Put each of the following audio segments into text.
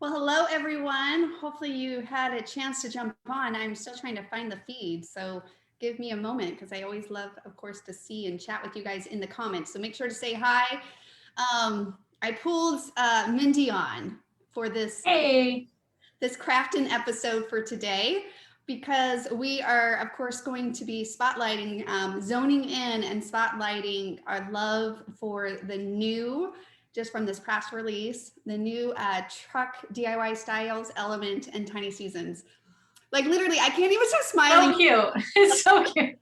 Well, hello, everyone. Hopefully you had a chance to jump on. I'm still trying to find the feed, so give me a moment because I always love, of course, to see and chat with you guys in the comments. So make sure to say hi. I pulled Mindy on for this crafting episode for today because we are, of course, going to be spotlighting, zoning in and spotlighting our love for the new, just from this past release, the new truck DIY styles, Element, and Tiny Seasons. Like literally, I can't even stop smiling. So cute. It's so cute.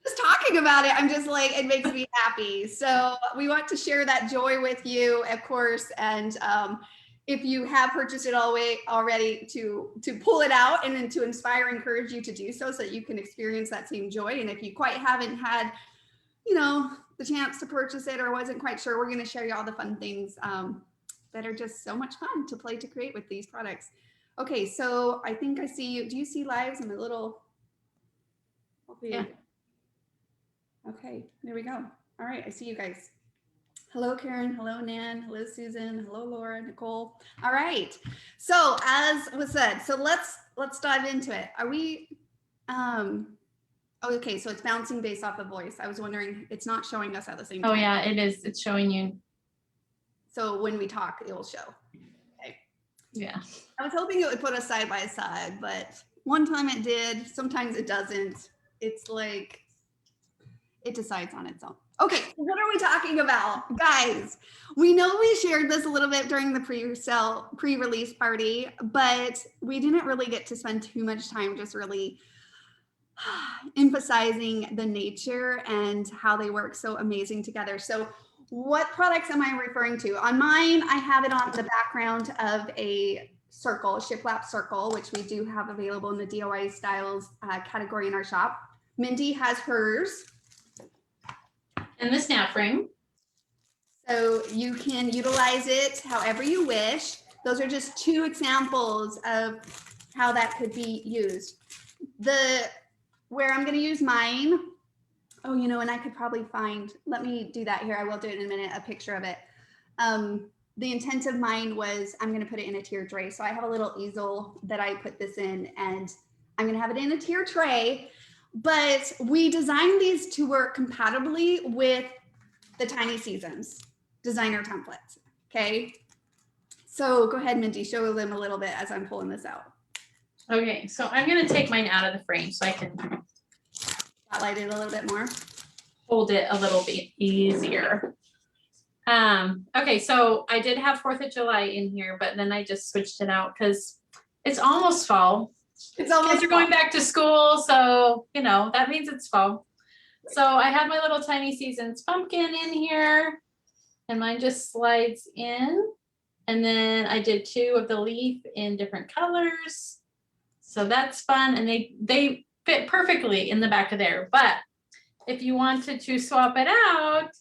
Just talking about it, I'm just like, it makes me happy. So we want to share that joy with you, of course. And if you have purchased it already, to pull it out and then to inspire, encourage you to do so that you can experience that same joy. And if you quite haven't had, the chance to purchase it or wasn't quite sure, we're going to show you all the fun things that are just so much fun to play, to create with these products. Okay, so I think I see you. Do you see lives in a little? Yeah. Okay, there we go. All right, I see you guys. Hello, Karen. Hello, Nan. Hello, Susan. Hello, Laura, Nicole. All right. So as was said, so let's dive into it. Are we? Oh, okay, so it's bouncing based off the voice. I was wondering, it's not showing us at the same time. Oh yeah, it is. It's showing you. So when we talk, it will show. Okay. Yeah. I was hoping it would put us side by side, but one time it did. Sometimes it doesn't. It's like it decides on its own. Okay, what are we talking about? Guys, we know we shared this a little bit during the pre-release party, but we didn't really get to spend too much time just really emphasizing the nature and how they work so amazing together. So what products am I referring to? On mine, I have it on the background of a circle, a shiplap circle, which we do have available in the DIY styles category in our shop. Mindy has hers. And the snap ring. So you can utilize it however you wish. Those are just two examples of how that could be used. Where I'm going to use mine, and I could probably find, let me do that here. I will do it in a minute, a picture of it. The intent of mine was I'm going to put it in a tier tray. So I have a little easel that I put this in, and I'm going to have it in a tier tray. But we designed these to work compatibly with the Tiny Seasons designer templates. Okay. So go ahead, Mindy, show them a little bit as I'm pulling this out. Okay, so I'm going to take mine out of the frame so I can spotlight it a little bit more. Hold it a little bit easier. Okay, so I did have 4th of July in here, but then I just switched it out because it's almost fall. It's almost Kids are going back to school, so that means it's fall. Right. So I have my little Tiny Seasons pumpkin in here, and mine just slides in. And then I did 2 of the leaf in different colors. So that's fun, and they fit perfectly in the back of there. But if you wanted to swap it out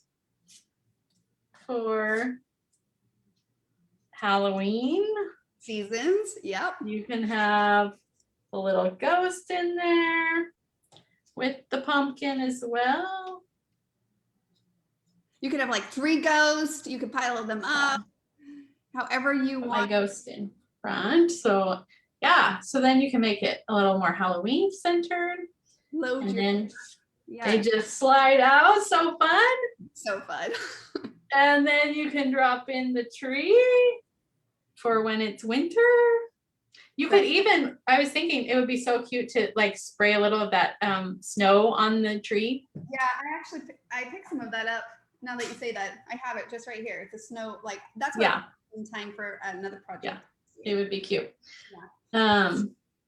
for Halloween seasons, yep, you can have a little ghost in there with the pumpkin as well. You could have like 3 ghosts. You could pile them up, however you want. My ghost in front, so. Yeah, so then you can make it a little more Halloween centered. And then they just slide out. So fun. So fun. And then you can drop in the tree for when it's winter. You could even, I was thinking it would be so cute to like spray a little of that snow on the tree. Yeah, I picked some of that up. Now that you say that, I have it just right here. The snow, like that's what in time for another project. Yeah, it would be cute. Yeah.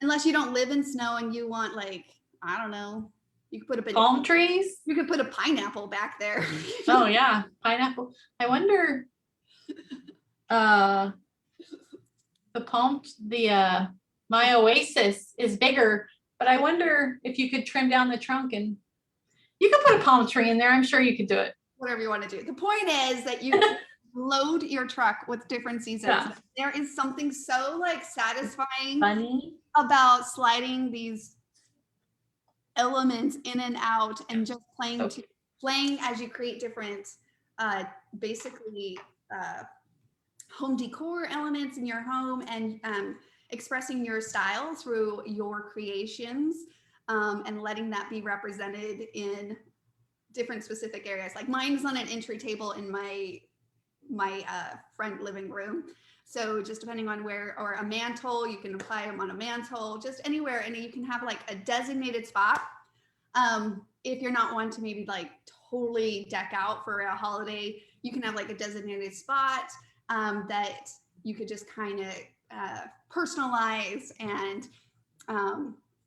Unless you don't live in snow and you want, like, I don't know, you could put a palm trees. You could put a pineapple back there. Oh yeah, pineapple. I wonder my Oasis is bigger, but I wonder if you could trim down the trunk and you could put a palm tree in there. I'm sure you could do it. Whatever you want to do. The point is that you load your truck with different seasons. Yeah. There is something so like satisfying about sliding these elements in and out and just playing as you create different basically home decor elements in your home and expressing your style through your creations, and letting that be represented in different specific areas. Like mine's on an entry table in my front living room. So just depending on where, or a mantle, you can apply them on a mantle, just anywhere. And you can have like a designated spot. If you're not one to maybe like totally deck out for a holiday, you can have like a designated spot that you could just kind of personalize and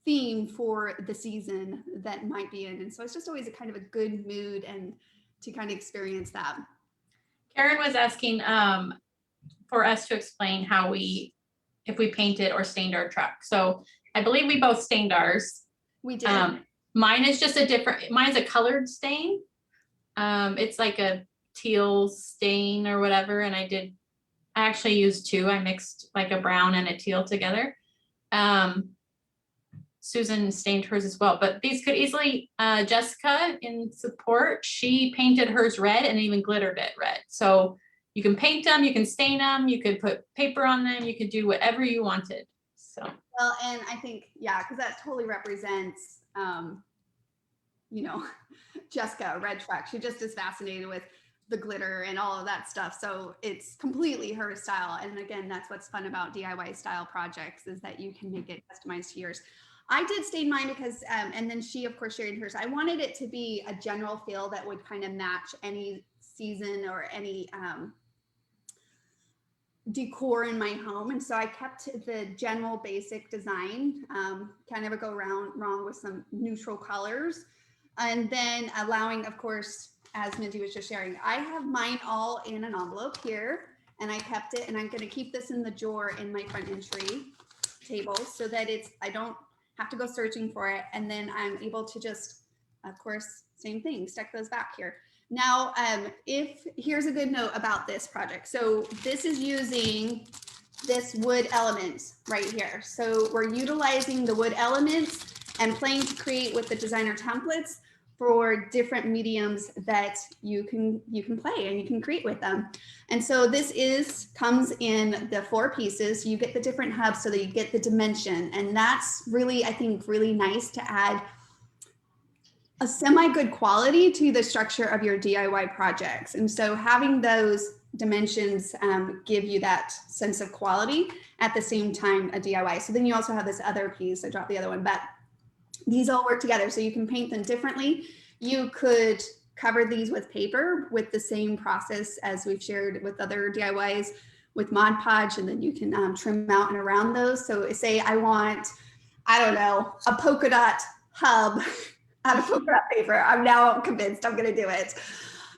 theme for the season that might be in. And so it's just always a kind of a good mood and to kind of experience that. Karen was asking for us to explain how if we painted or stained our truck. So I believe we both stained ours. We did. Mine is just mine's a colored stain. It's like a teal stain or whatever. And I actually used two. I mixed like a brown and a teal together. Susan stained hers as well, but these could easily, Jessica in support, she painted hers red and even glittered it red. So you can paint them, you can stain them, you could put paper on them, you could do whatever you wanted. So. Well, and I think, yeah, because that totally represents, Jessica, red truck. She just is fascinated with the glitter and all of that stuff. So it's completely her style. And again, that's what's fun about DIY style projects, is that you can make it customized to yours. I did stain mine because, and then she of course shared hers. I wanted it to be a general feel that would kind of match any season or any decor in my home. And so I kept the general basic design, kind of go wrong with some neutral colors. And then allowing, of course, as Mindy was just sharing, I have mine all in an envelope here, and I kept it, and I'm going to keep this in the drawer in my front entry table so that I don't have to go searching for it. And then I'm able to just, of course, same thing, stick those back here. Now, here's a good note about this project. So this is using this wood element right here. So we're utilizing the wood elements and playing to create with the designer templates for different mediums that you can play and you can create with them. And so this comes in the 4 pieces. You get the different hubs so that you get the dimension. And that's really, I think, really nice to add a semi-good quality to the structure of your DIY projects. And so having those dimensions give you that sense of quality at the same time a DIY. So then you also have this other piece. I dropped the other one, but these all work together, so you can paint them differently. You could cover these with paper with the same process as we've shared with other DIYs with Mod Podge, and then you can trim out and around those. So say I want, I don't know, a polka dot hub out of polka dot paper. I'm now convinced I'm going to do it.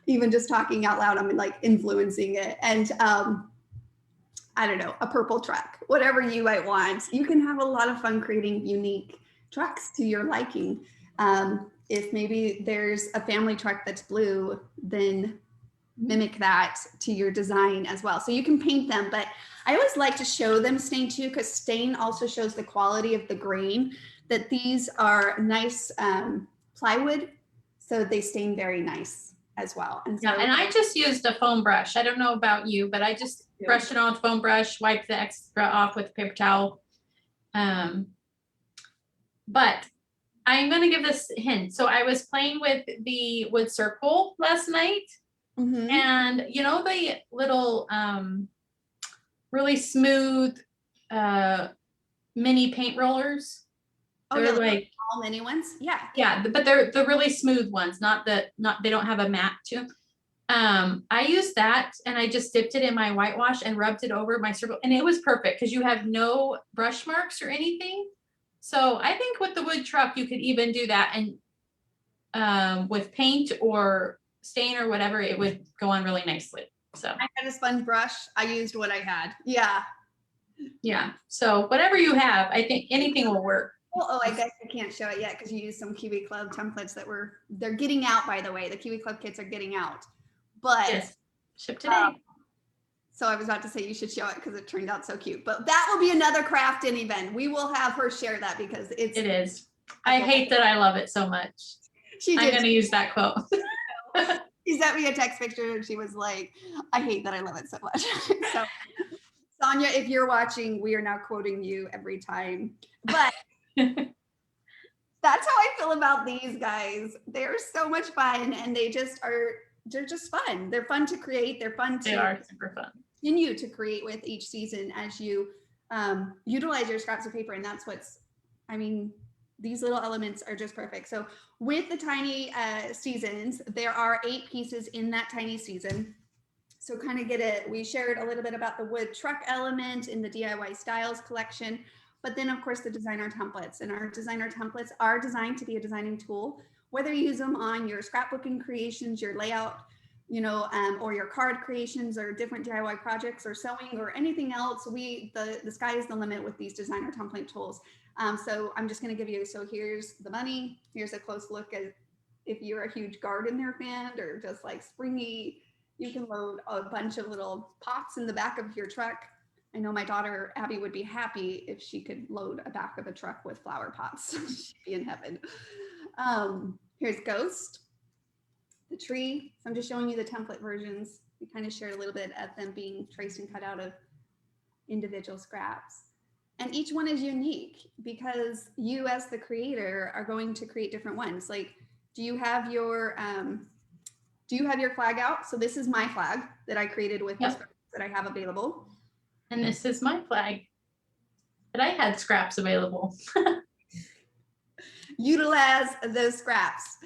Even just talking out loud, I'm like influencing it. And I don't know, a purple truck, whatever you might want. You can have a lot of fun creating unique trucks to your liking. If maybe there's a family truck that's blue, then mimic that to your design as well. So you can paint them, but I always like to show them stain too, because stain also shows the quality of the grain, that these are nice plywood, so they stain very nice as well. And so, yeah, and I just used a foam brush. I don't know about you, but I just brushed it on with foam brush, wiped the extra off with a paper towel. But I'm going to give this hint. So I was playing with the wood circle last night, and the little really smooth mini paint rollers. They're like all mini ones. Yeah, but they're the really smooth ones, they don't have a mat to them. I used that and I just dipped it in my whitewash and rubbed it over my circle, and it was perfect because you have no brush marks or anything. So I think with the wood truck, you could even do that, and with paint or stain or whatever, it would go on really nicely. So I had a sponge brush. I used what I had. Yeah. So whatever you have, I think anything will work. Oh, I guess I can't show it yet because you used some Kiwi Club templates they're getting out, by the way. The Kiwi Club kits are getting out. But yes, ship today. So I was about to say you should show it because it turned out so cute. But that will be another crafting event. We will have her share that because it is. I hate that I love it so much. I'm going to use that quote. She sent me a text picture and she was like, I hate that I love it so much. So Sonia, if you're watching, we are now quoting you every time. But that's how I feel about these guys. They're so much fun and they're just fun. They're fun to create. They're fun They to are super fun. continue to create with each season as you utilize your scraps of paper. And that's these little elements are just perfect. So with the tiny seasons, there are 8 pieces in that tiny season. So kind of we shared a little bit about the wood truck element in the DIY styles collection, but then of course the designer templates, and our designer templates are designed to be a designing tool, whether you use them on your scrapbooking creations, your layout, or your card creations or different DIY projects or sewing or anything else. The sky is the limit with these designer template tools. So I'm just going to give you, so here's the bunny. Here's a close look at if you're a huge gardener fan or just like springy, you can load a bunch of little pots in the back of your truck. I know my daughter Abby would be happy if she could load a back of a truck with flower pots. She'd be in heaven. Here's Ghost, the tree. So I'm just showing you the template versions. We kind of shared a little bit of them being traced and cut out of individual scraps. And each one is unique because you as the creator are going to create different ones. Like, do you have your flag out? So this is my flag that I created with the scraps that I have available. And this is my flag that I had scraps available. Utilize those scraps.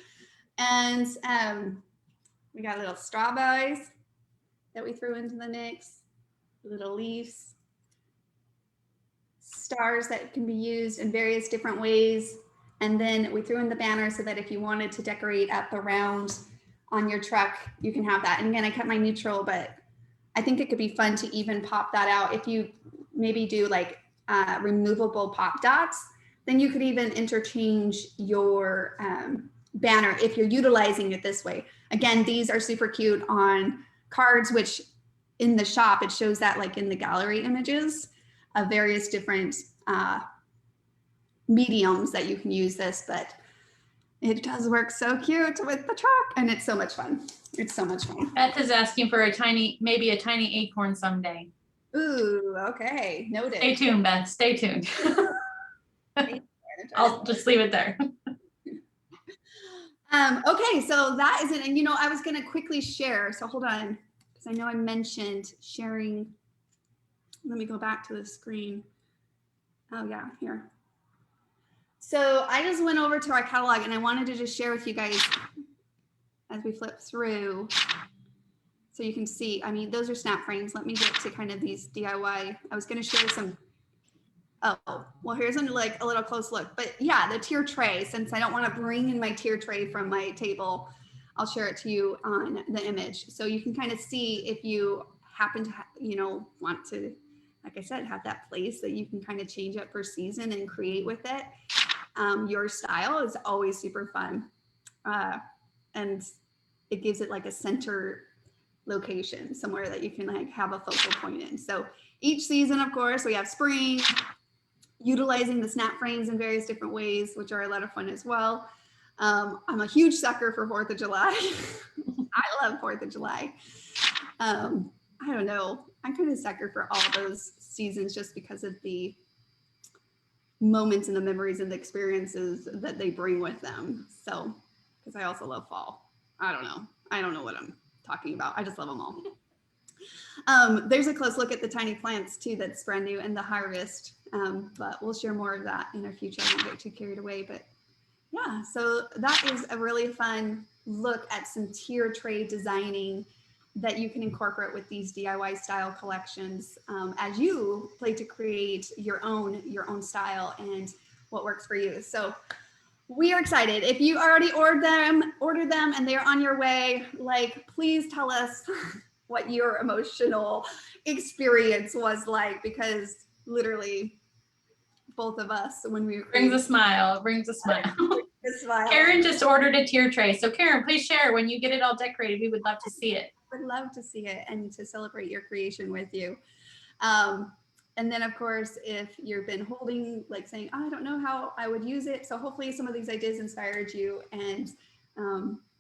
And we got little strawberries that we threw into the mix, little leaves, stars that can be used in various different ways. And then we threw in the banner so that if you wanted to decorate at the round on your truck, you can have that. And again, I kept my neutral, but I think it could be fun to even pop that out. If you maybe do like removable pop dots, then you could even interchange your banner if you're utilizing it this way. Again, these are super cute on cards, which in the shop, it shows that like in the gallery images of various different mediums that you can use this, but it does work so cute with the truck and it's so much fun. It's so much fun. Beth is asking for maybe a tiny acorn someday. Ooh, okay. Noted. Stay tuned, Beth. Stay tuned. I'll just leave it there. Okay, so that is it. And I was going to quickly share. So hold on, because I know I mentioned sharing. Let me go back to the screen. Oh yeah, here. So I just went over to our catalog and I wanted to just share with you guys as we flip through so you can see. I mean, those are snap frames. Let me get to kind of these DIY. I was going to share some. Oh, well, here's a little close look. But yeah, the tier tray, since I don't want to bring in my tier tray from my table, I'll share it to you on the image. So you can kind of see if you happen to, want to, like I said, have that place that you can kind of change up per season and create with it. Your style is always super fun. And it gives it like a center location, somewhere that you can like have a focal point in. So each season, of course, we have spring, utilizing the snap frames in various different ways, which are a lot of fun as well. I'm a huge sucker for 4th of July. I love 4th of July. I don't know. I'm kind of a sucker for all those seasons just because of the moments and the memories and the experiences that they bring with them. So, because I also love fall. I don't know what I'm talking about. I just love them all. There's a close look at the tiny plants too that's brand new and the harvest, but we'll share more of that in our future. I won't get too carried away, but yeah, so that is a really fun look at some tier tray designing that you can incorporate with these DIY style collections as you play to create your own style and what works for you. So we are excited. If you already ordered them and they're on your way, like, please tell us what your emotional experience was like, because literally both of us, when we brings a smile. Karen just ordered a tier tray. So Karen, please share when you get it all decorated. We would love to see it. Would love to see it and to celebrate your creation with you. And then of course, if you've been holding, like saying, oh, I don't know how I would use it. So hopefully some of these ideas inspired you and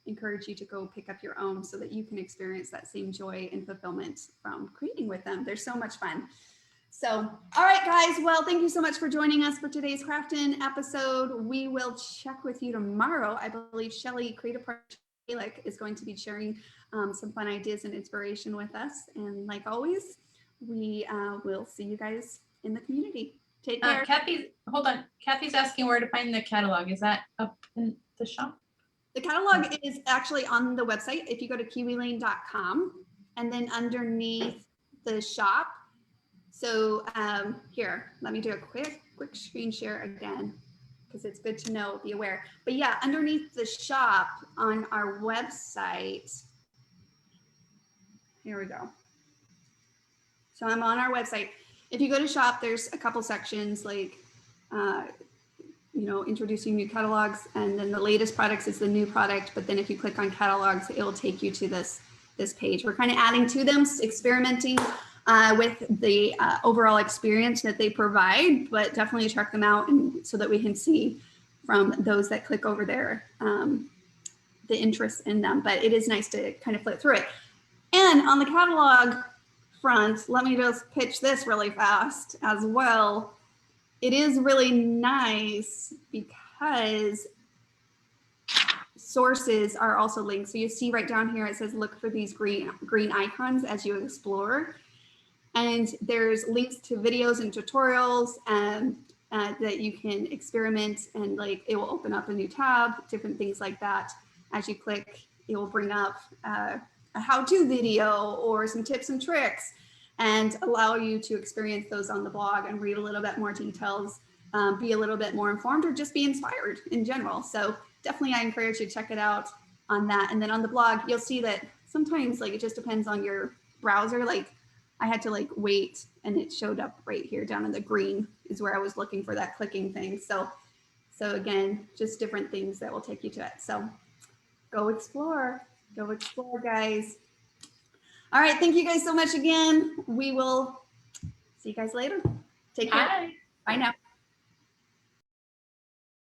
encourage you to go pick up your own so that you can experience that same joy and fulfillment from creating with them. They're so much fun. So, all right, guys. Well, thank you so much for joining us for today's Craftin' episode. We will check with you tomorrow. I believe Shelly, Creative Project, is going to be sharing some fun ideas and inspiration with us. And like always, we will see you guys in the community. Take care. Hold on. Kathy's asking where to find the catalog. Is that up in the shop? The catalog is actually on the website. If you go to kiwilane.com and then underneath the shop. So here, let me do a quick screen share again, because it's good to know, be aware. But yeah, underneath the shop on our website, here we go. So I'm on our website. If you go to shop, there's a couple sections like, introducing new catalogs, and then the latest products is the new product. But then if you click on catalogs, it'll take you to this page. We're kind of adding to them, experimenting with the overall experience that they provide, but definitely check them out and so that we can see from those that click over there the interest in them. But it is nice to kind of flip through it. And on the catalog front, let me just pitch this really fast as well. It is really nice because sources are also linked. So you see right down here, it says, look for these green icons as you explore. And there's links to videos and tutorials that you can experiment, and it will open up a new tab, different things like that. As you click, it will bring up a how-to video or some tips and tricks, and allow you to experience those on the blog and read a little bit more details, be a little bit more informed, or just be inspired in general. So definitely I encourage you to check it out on that. And then on the blog, you'll see that sometimes it just depends on your browser. I had to wait, and it showed up right here down in the green is where I was looking for that clicking thing. So again, just different things that will take you to it. So go explore, guys. All right, thank you guys so much again. We will see you guys later. Take care. Bye. Bye now.